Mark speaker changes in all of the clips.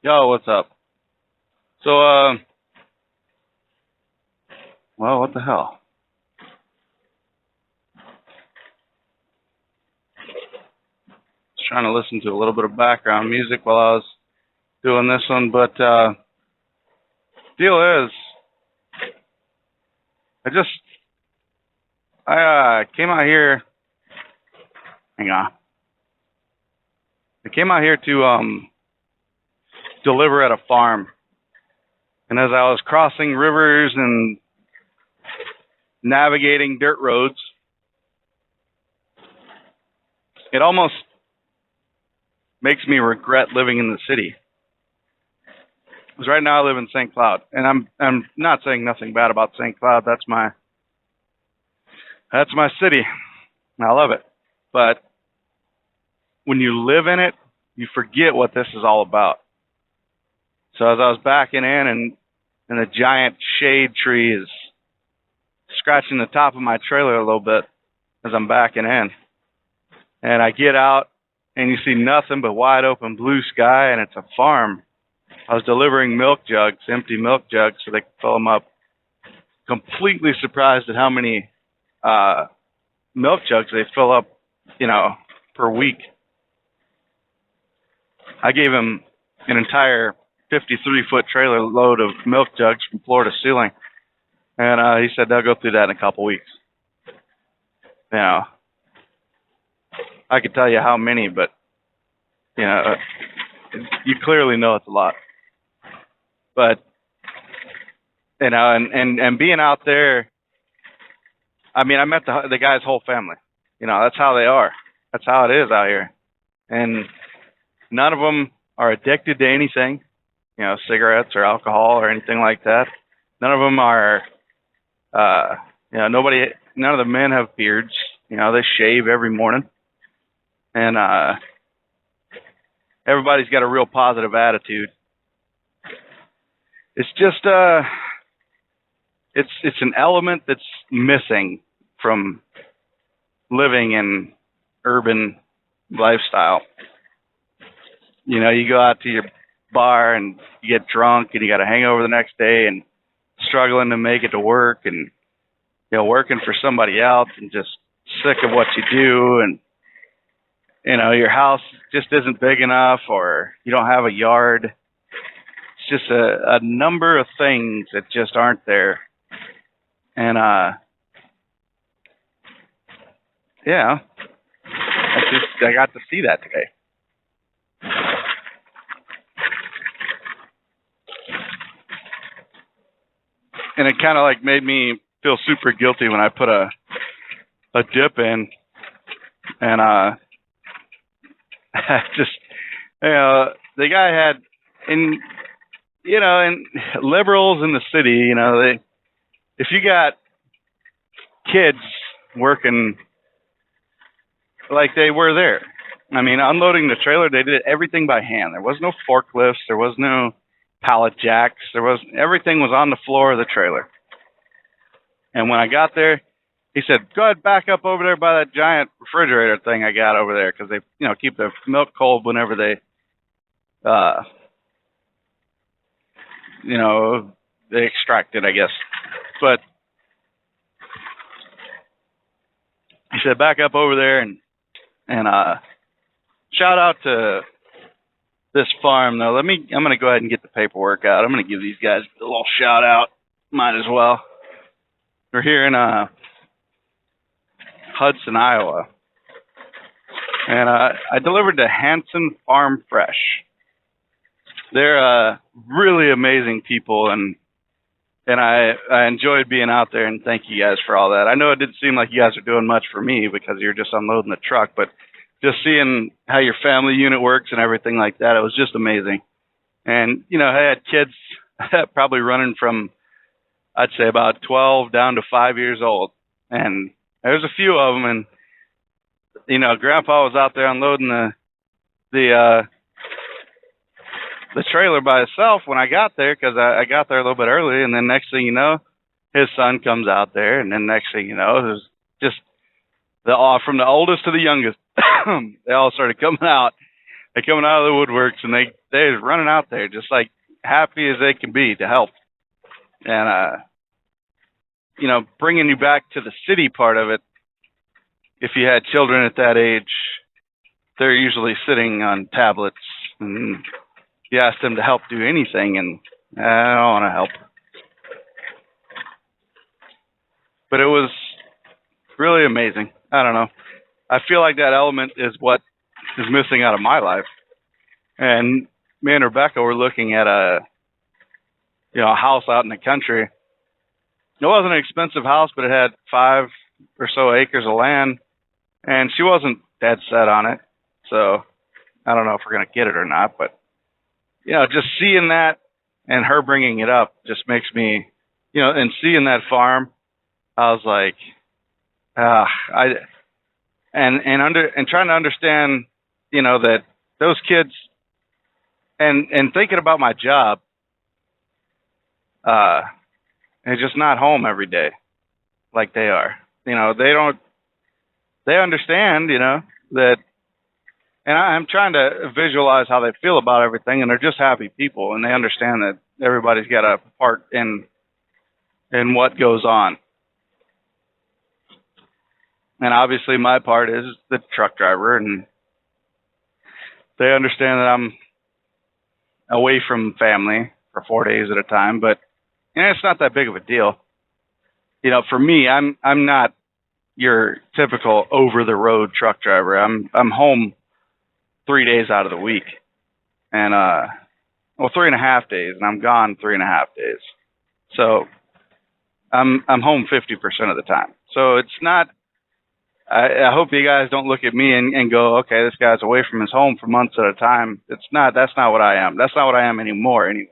Speaker 1: Yo, what's up? So, well, what the hell? Just trying to listen to a little bit of background music while I was doing this one, but deal is, I just, I came out here. Hang on. I came out here to deliver at a farm, and as I was crossing rivers and navigating dirt roads, it almost makes me regret living in the city. Because right now I live in St. Cloud, and I'm not saying nothing bad about St. Cloud. That's my city. I love it. But when you live in it, you forget what this is all about. So as I was backing in, and the giant shade tree is scratching the top of my trailer a little bit as I'm backing in, and I get out, and you see nothing but wide open blue sky, and it's a farm. I was delivering milk jugs, empty milk jugs, so they could fill them up. Completely surprised at how many milk jugs they fill up, per week. I gave him an entire 53-foot trailer load of milk jugs from floor to ceiling, and he said they'll go through that in a couple weeks. I could tell you how many, but you clearly know it's a lot. But and being out there, I mean, I met the guy's whole family. That's how they are. That's how it is out here, and none of them are addicted to anything, cigarettes or alcohol or anything like that. None of them are, none of the men have beards. They shave every morning, and everybody's got a real positive attitude. It's just it's an element that's missing from living in urban lifestyle. You go out to your bar and you get drunk and you got a hangover the next day and struggling to make it to work, and working for somebody else and just sick of what you do, and your house just isn't big enough, or you don't have a yard. It's just a number of things that just aren't there. And I got to see that today. And it kind of like made me feel super guilty when I put a dip in, and just the guy had and liberals in the city, if you got kids working like they were there, I mean, unloading the trailer, they did everything by hand. There was no forklifts, there was no pallet jacks, everything was on the floor of the trailer. And when I got there, he said, "Go ahead, back up over there by that giant refrigerator thing I got over there, because they, keep their milk cold whenever they, they extract it, I guess." But he said, "Back up over there and shout out to this farm, though. I'm going to go ahead and get the paperwork out. I'm going to give these guys a little shout out. Might as well. We're here in Hudson, Iowa, and I delivered to Hanson Farm Fresh. They're really amazing people, and I enjoyed being out there, and thank you guys for all that. I know it didn't seem like you guys are doing much for me because you're just unloading the truck, but just seeing how your family unit works and everything like that, it was just amazing. And, I had kids probably running from, I'd say, about 12 down to 5 years old. And there's a few of them, and, Grandpa was out there unloading the trailer by himself when I got there, because I got there a little bit early, and then next thing you know, his son comes out there, and then next thing you know, it was just from the oldest to the youngest, they all started coming out. They coming out of the woodworks, and they're running out there just like happy as they can be to help. And bringing you back to the city part of it, if you had children at that age, they're usually sitting on tablets, and you ask them to help do anything, and I don't want to help. But it was really amazing. I don't know. I feel like that element is what is missing out of my life. And me and Rebecca were looking at a house out in the country. It wasn't an expensive house, but it had 5 or so acres of land, and she wasn't dead set on it. So I don't know if we're going to get it or not, but just seeing that and her bringing it up just makes me, and seeing that farm, I was like, and trying to understand, that those kids, and thinking about my job, and just not home every day like they are. They understand, that, and I'm trying to visualize how they feel about everything, and they're just happy people, and they understand that everybody's got a part in what goes on. And obviously my part is the truck driver, and they understand that I'm away from family for 4 days at a time, but it's not that big of a deal. For me, I'm not your typical over the road truck driver. I'm home 3 days out of the week, and 3.5 days, and I'm gone 3.5 days. So I'm home 50% of the time. So it's not. I hope you guys don't look at me and go, okay, this guy's away from his home for months at a time. It's not. That's not what I am. That's not what I am anymore. Anyway,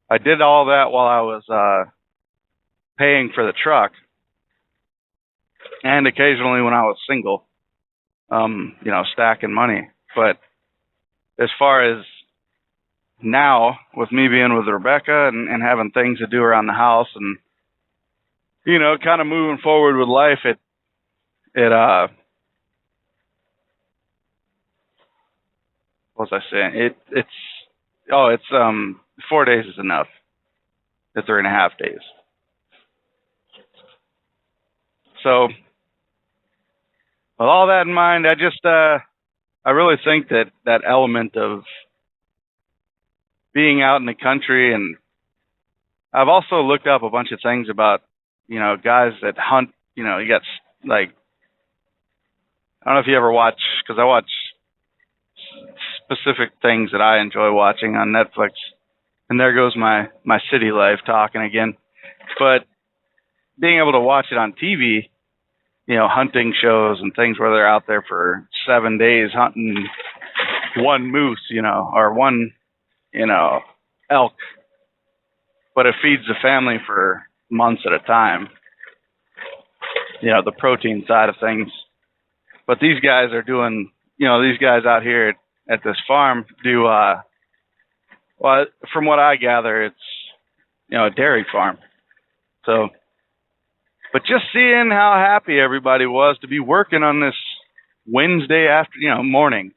Speaker 1: I did all that while I was paying for the truck, and occasionally when I was single, stacking money. But as far as now, with me being with Rebecca and having things to do around the house, and kind of moving forward with life, what was I saying? It's 4 days is enough. The 3.5 days. So with all that in mind, I really think that element of being out in the country, and I've also looked up a bunch of things about, guys that hunt, you got like, I don't know if you ever watch, because I watch specific things that I enjoy watching on Netflix, and there goes my city life talking again. But being able to watch it on TV, hunting shows and things where they're out there for 7 days hunting one moose, or one, elk, but it feeds the family for months at a time, the protein side of things. But these guys are doing, these guys out here at this farm do, well, from what I gather, it's, a dairy farm. So, but just seeing how happy everybody was to be working on this Wednesday morning.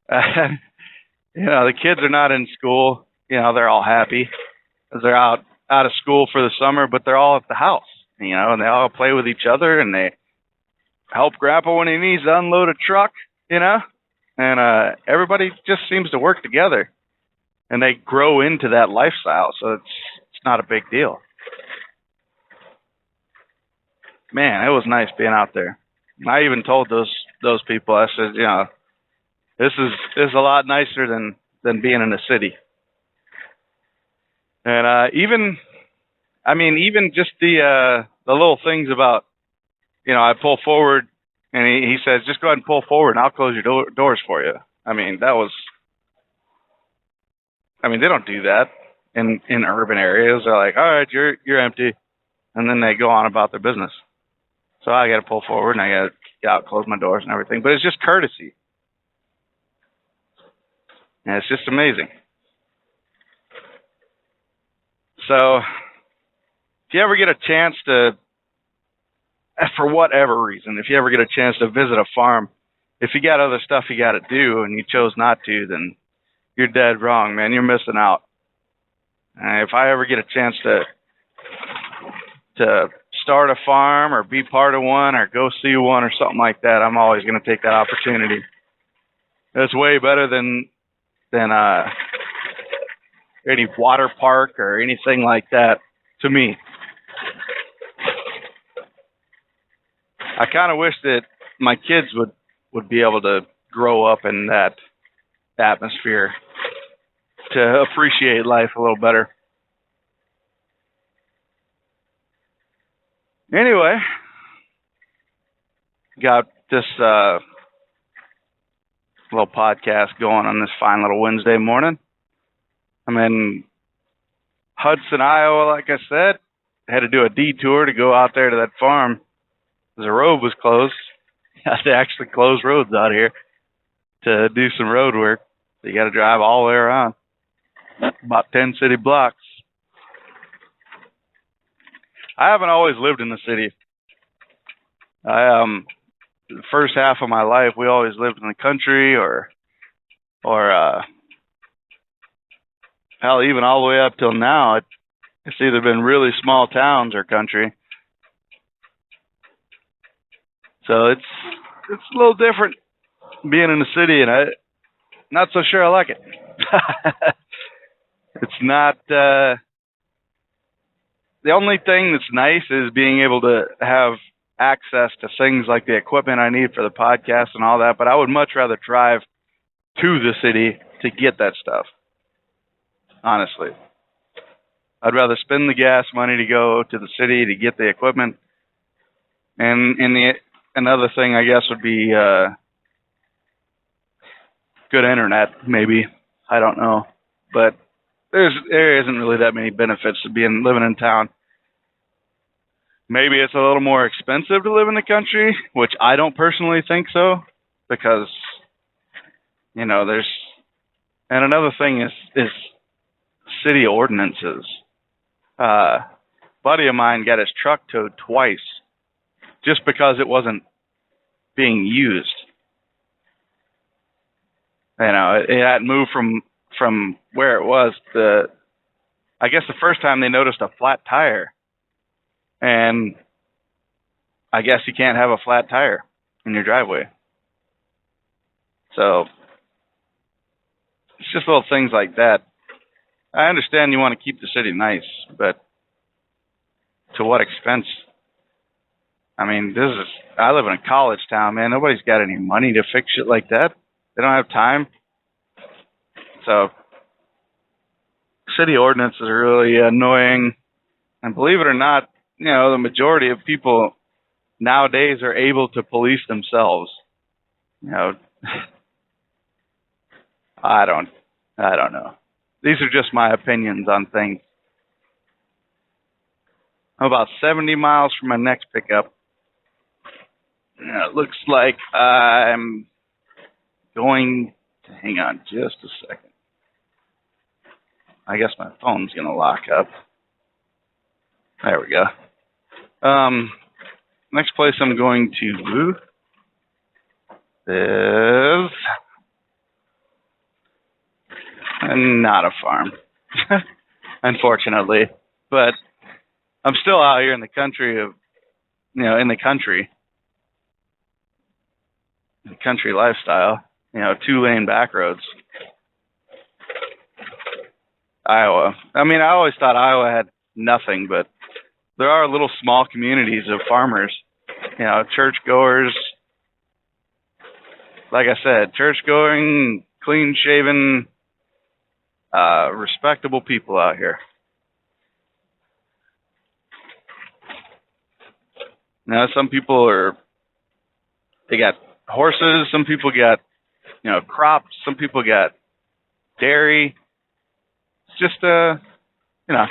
Speaker 1: The kids are not in school. They're all happy because they're out of school for the summer, but they're all at the house, and they all play with each other, and they help Grandpa when he needs to unload a truck, and everybody just seems to work together, and they grow into that lifestyle, so it's not a big deal. Man, it was nice being out there. I even told those people, I said, this is a lot nicer than being in a city. And even just the little things about, I pull forward, and he says, just go ahead and pull forward, and I'll close your doors for you. They don't do that in urban areas. They're like, all right, you're empty, and then they go on about their business. So I got to pull forward, and I got to get out, close my doors and everything. But it's just courtesy. And it's just amazing. So if you ever get a chance to, for whatever reason, if you ever get a chance to visit a farm, If you got other stuff you got to do and you chose not to, then you're dead wrong, man. You're missing out. If I ever get a chance to start a farm or be part of one or go see one or something like that, I'm always going to take that opportunity. It's way better than any water park or anything like that to me. I kind of wish that my kids would be able to grow up in that atmosphere to appreciate life a little better. Anyway, got this little podcast going on this fine little Wednesday morning. I'm in Hudson, Iowa, like I said. I had to do a detour to go out there to that farm. The road was closed. I had to actually close roads out here to do some road work. So you got to drive all the way around, about 10 city blocks. I haven't always lived in the city. The first half of my life, we always lived in the country, or hell, even all the way up till now, it's either been really small towns or country. So it's a little different being in the city, and I'm not so sure I like it. It's not. The only thing that's nice is being able to have access to things like the equipment I need for the podcast and all that, but I would much rather drive to the city to get that stuff, honestly. I'd rather spend the gas money to go to the city to get the equipment. And another thing, I guess, would be good internet, maybe. I don't know. But there isn't really that many benefits to living in town. Maybe it's a little more expensive to live in the country, which I don't personally think so, because, you know, and another thing is city ordinances. Buddy of mine got his truck towed twice just because it wasn't being used. You know, it hadn't moved from where it was. I guess the first time they noticed a flat tire. And I guess you can't have a flat tire in your driveway. So it's just little things like that. I understand you want to keep the city nice, but to what expense? I mean, I live in a college town, man. Nobody's got any money to fix shit like that. They don't have time. So city ordinances are really annoying. And believe it or not, you know, the majority of people nowadays are able to police themselves. You know, I don't know. These are just my opinions on things. I'm about 70 miles from my next pickup. It looks like I'm going to hang on just a second. I guess my phone's going to lock up. There we go. Next place I'm going to is not a farm, unfortunately. But I'm still out here in the country in the country lifestyle. You know, 2-lane back roads. Iowa. I mean, I always thought Iowa had nothing, but there are little small communities of farmers, you know, churchgoers. Like I said, church-going, clean-shaven, respectable people out here. Now, some people they got horses, some people got, you know, crops, some people got dairy. It's just, you know,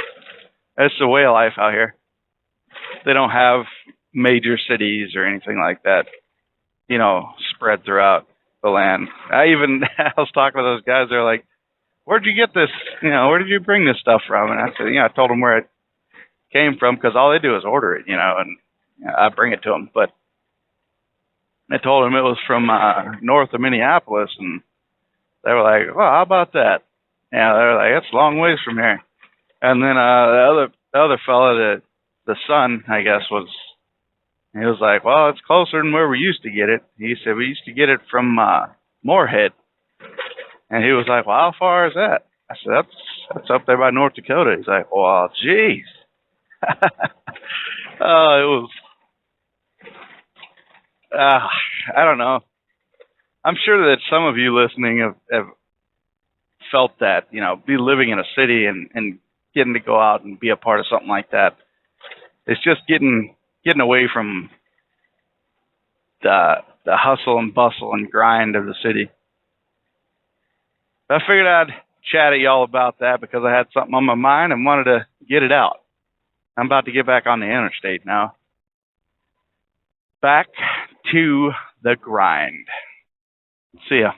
Speaker 1: it's the way of life out here. They don't have major cities or anything like that, you know, spread throughout the land. I was talking to those guys. They're like, "Where'd you get this? You know, where did you bring this stuff from?" And I said, I told them where it came from, because all they do is order it, you know, and I bring it to them. But I told him it was from north of Minneapolis, and they were like, "Well, how about that?" Yeah, they were like, "That's a long ways from here." And then the other fella, the son, I guess, he was like, "Well, it's closer than where we used to get it." He said, "We used to get it from Moorhead." And he was like, "Well, how far is that?" I said, "That's up there by North Dakota." He's like, "Well, jeez." It was, I don't know. I'm sure that some of you listening have felt that, be living in a city and getting to go out and be a part of something like that. It's just getting away from the hustle and bustle and grind of the city. I figured I'd chat at y'all about that because I had something on my mind and wanted to get it out. I'm about to get back on the interstate now. Back to the grind. See ya.